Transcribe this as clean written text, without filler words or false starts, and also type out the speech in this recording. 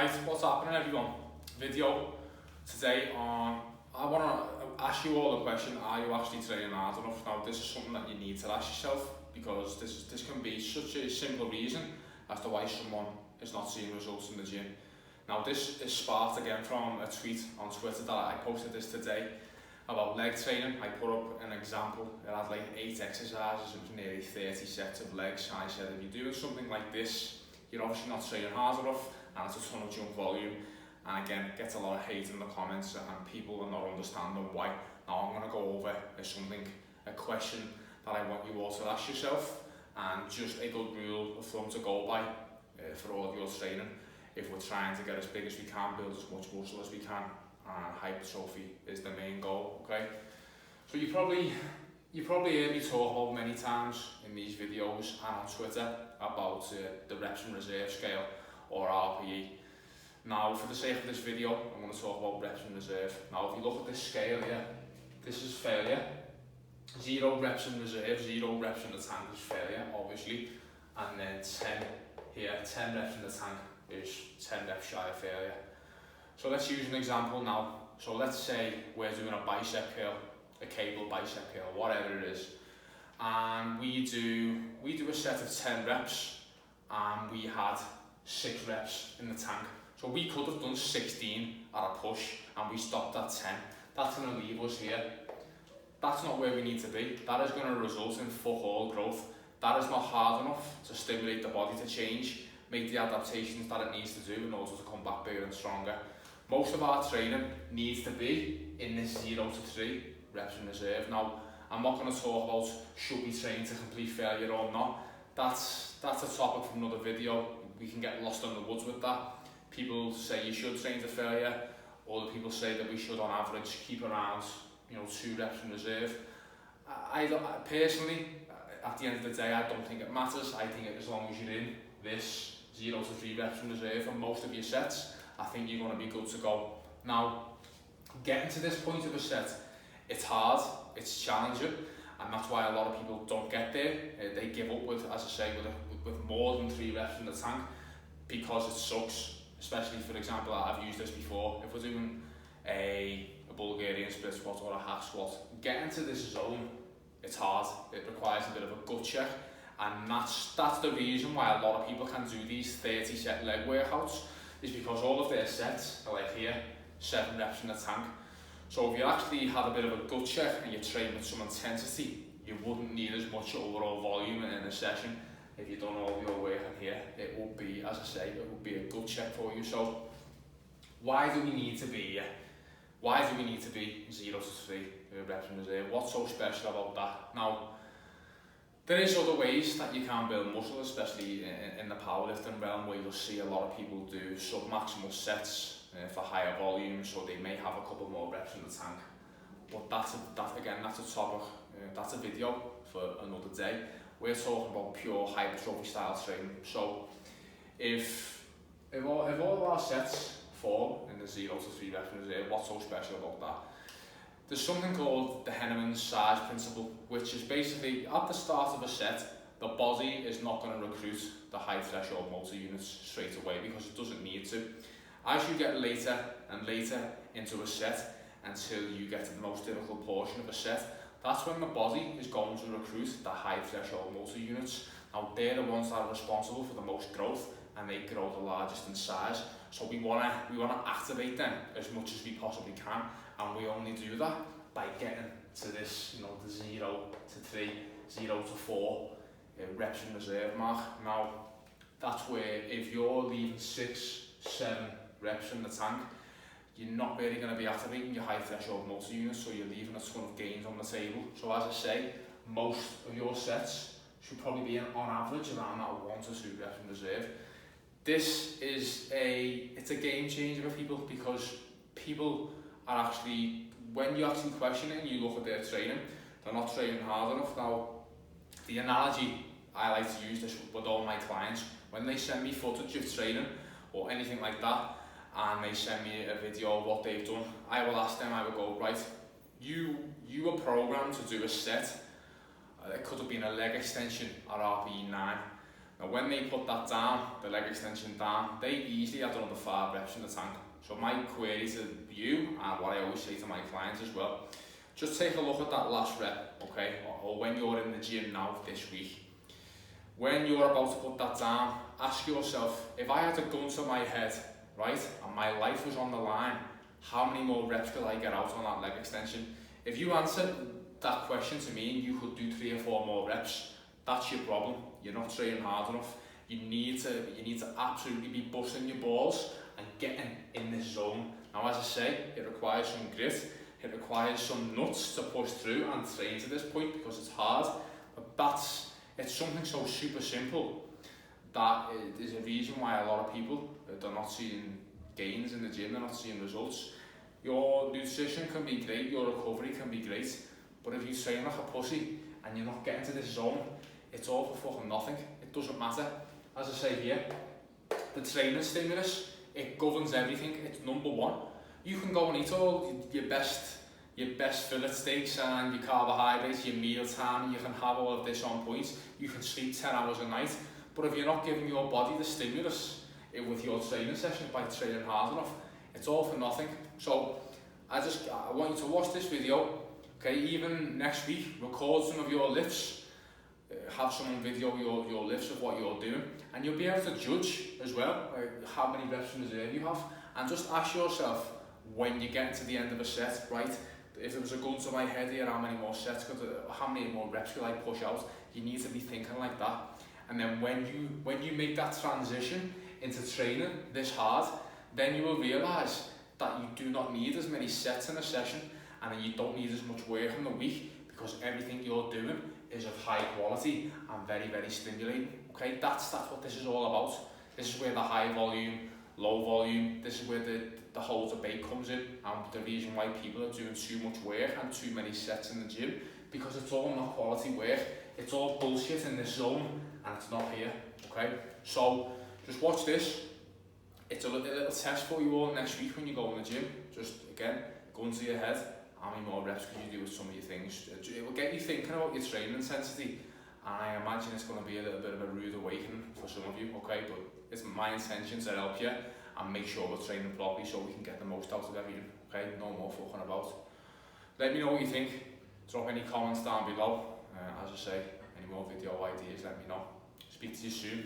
Right, what's happening everyone? Video today on, I want to ask you all the question, are you actually training hard enough? Now this is something that you need to ask yourself because this can be such a simple reason as to why someone is not seeing results in the gym. Now this is sparked again from a tweet on Twitter that I posted this today about leg training. I put up an example, it had like 8 exercises, it was nearly 30 sets of legs, and I said if you're doing something like this, you're obviously not training hard enough, and it's a ton of junk volume, and again it gets a lot of hate in the comments and people are not understanding why. Now I'm going to go over a question that I want you all to ask yourself, and just a good rule of thumb to go by for all of your training if we're trying to get as big as we can, build as much muscle as we can, and hypertrophy is the main goal. Okay, so you probably heard me talk about many times in these videos and on Twitter about the reps and reserve scale, or RPE. Now for the sake of this video, I'm going to talk about reps and reserve. Now if you look at this scale here, this is failure. 0 reps in reserve, 0 reps in the tank is failure, obviously. And then 10 here, 10 reps in the tank is 10 reps shy of failure. So let's use an example now. So let's say we're doing a bicep curl, a cable bicep curl, whatever it is. And we do a set of 10 reps and we had 6 reps in the tank. So we could have done 16 at a push and we stopped at 10. That's going to leave us here. That's not where we need to be. That is going to result in fuck all growth. That is not hard enough to stimulate the body to change, make the adaptations that it needs to do in order to come back bigger and stronger. Most of our training needs to be in this 0 to 3 reps in reserve. Now, I'm not going to talk about should we train to complete failure or not. That's a topic from another video. We can get lost in the woods with that. People say you should train to failure, other people say that we should on average keep around 2 reps in reserve. I personally, at the end of the day, I don't think it matters. I think as long as you're in this 0 to 3 reps in reserve on most of your sets, I think you're going to be good to go. Now, getting to this point of a set, it's hard, it's challenging, and that's why a lot of people don't get there. They give up with, as I say, with more than 3 reps in the tank because it sucks. Especially, for example, I've used this before. If we're doing a Bulgarian split squat or a half squat, getting to this zone, it's hard. It requires a bit of a gut check, and that's the reason why a lot of people can do these 30 set leg workouts, is because all of their sets are like here, 7 reps in the tank. So if you actually had a bit of a gut check and you train with some intensity, you wouldn't need as much overall volume in a session. If you've done all your work in here, it would be, as I say, it would be a good check for you. So why do we need to be here? Why do we need to be 0 to 3 reps in reserve? What's so special about that? Now, there is other ways that you can build muscle, especially in the powerlifting realm, where you'll see a lot of people do sub-maximal sets for higher volume, so they may have a couple more reps in the tank. But that's a topic, that's a video for another day. We're talking about pure hypertrophy style training. So if all of our sets fall in the 0 to 3 reps in reserve, what's so special about that? There's something called the Henneman's size principle, which is basically at the start of a set, the body is not going to recruit the high threshold motor units straight away because it doesn't need to. As you get later and later into a set, until you get to the most difficult portion of a set, that's when the body is going to recruit the high threshold motor units. Now they're the ones that are responsible for the most growth, and they grow the largest in size. So we wanna activate them as much as we possibly can, and we only do that by getting to this, the 0 to 3, 0 to 4 reps in reserve mark. Now that's where if you're leaving 6, 7 reps in the tank, you're not really going to be activating your high threshold motor units, so you're leaving a ton of gains on the table. So as I say, most of your sets should probably be on average around that 1 to 2 reps in reserve. This is it's a game changer for people, because people are actually, when you actually question it and you look at their training, they're not training hard enough. Now, the analogy I like to use this with all my clients, when they send me footage of training or anything like that, and they send me a video of what they've done, I will ask them, I will go, right, you were programmed to do a set, it could have been a leg extension at RPE 9, Now when they put that down, the leg extension down, they easily had another 5 reps in the tank. So my query to you, and what I always say to my clients as well, just take a look at that last rep, okay, or when you're in the gym now this week. When you're about to put that down, ask yourself, if I had a gun to my head, right, and my life was on the line, how many more reps could I get out on that leg extension? If you answered that question to me and you could do 3 or 4 more reps, that's your problem. You're not training hard enough. You need to absolutely be busting your balls and getting in this zone. Now, as I say, it requires some grit. It requires some nuts to push through and train to this point because it's hard. But it's something so super simple that there's a reason why a lot of people they're not seeing gains in the gym, they're not seeing results. Your nutrition can be great, your recovery can be great, but if you train like a pussy and you're not getting to this zone, it's all for fucking nothing. It doesn't matter. As I say here, the training stimulus, it governs everything. It's number one. You can go and eat all your best fillet steaks and your carbohydrates, your meal time, you can have all of this on point. You can sleep 10 hours a night, but if you're not giving your body the stimulus with your training sessions by training hard enough, it's all for nothing. So I want you to watch this video, okay? Even next week, record some of your lifts, have someone video your lifts of what you're doing, and you'll be able to judge as well how many reps in reserve you have, and just ask yourself when you get to the end of a set, right? If it was a gun to my head here, how many more reps could I push out? You need to be thinking like that. And then when you make that transition into training this hard, then you will realise that you do not need as many sets in a session, and then you don't need as much work in the week because everything you're doing is of high quality and very, very stimulating. Okay, that's what this is all about. This is where the high volume, low volume, this is where the whole debate comes in, and the reason why people are doing too much work and too many sets in the gym, because it's all not quality work. It's all bullshit in this zone, and it's not here. Okay, so just watch this. It's a little test for you all next week when you go in the gym. Just again, go into your head. How many more reps can you do with some of your things? It will get you thinking about your training intensity, and I imagine it's going to be a little bit of a rude awakening for some of you, okay? But it's my intention to help you and make sure we're training properly so we can get the most out of everything, okay? No more fucking about. Let me know what you think. Drop any comments down below. As I say, any more video ideas, let me know. Speak to you soon.